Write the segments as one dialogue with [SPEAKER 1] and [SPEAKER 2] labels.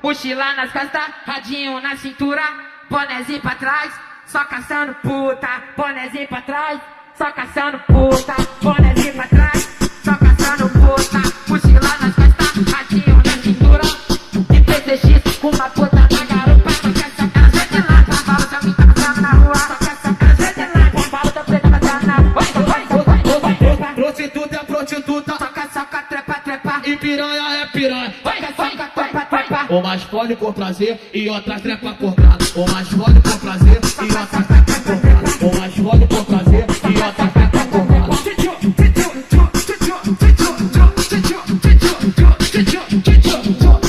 [SPEAKER 1] Mochila nas costas, radinho na cintura, bonezinho pra trás, só caçando puta. Bonezinho pra trás, só caçando puta. Bonezinho pra trás, só caçando puta. Mochila nas costas, radinho na cintura, e PCX com uma puta na garupa. Só que essa cara já de lá, cavalo já me tá passando na rua. Só que essa cara já de lá, cavalo da preta passando na rua.
[SPEAKER 2] Prostituta é prostituta,
[SPEAKER 1] Soca, trepa, trepa,
[SPEAKER 2] e piranha é piranha.
[SPEAKER 1] soca, trepa, trepa.
[SPEAKER 2] O mais fode por prazer e outras trepa por grana. O mais fode por prazer e outras trepa por grana. O mais fode por prazer e outras trepa por grana.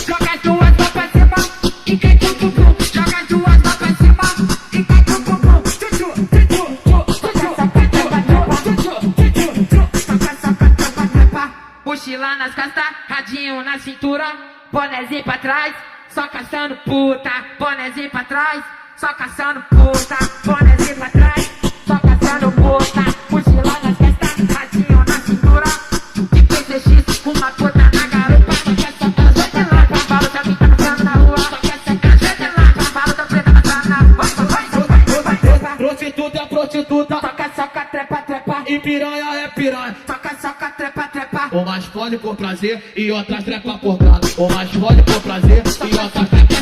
[SPEAKER 1] Joga as duas mãos pra cima e cai com o bumbum. Joga as duas mãos pra cima e cai com o bumbum. Mochila nas costas, radinho na cintura, bonezinho pra trás, só caçando puta. Bonezinho pra trás, só caçando puta. Bonezinho pra trás, só caçando puta. Mochila nas costas, radinho na cintura, e PCX com uma puta na garupa. Só que essa cara já de lá, cavalo já me tá passando na rua. Só que essa cara já de lá, cavalo da preta passando na rua.
[SPEAKER 2] Prostituta é prostituta,
[SPEAKER 1] Soca, trepa, trepa,
[SPEAKER 2] e piranha é piranha.
[SPEAKER 1] soca, trepa, trepa.
[SPEAKER 2] O mais fode por prazer e outras trepa por grana. O mais fode por prazer e outras trepa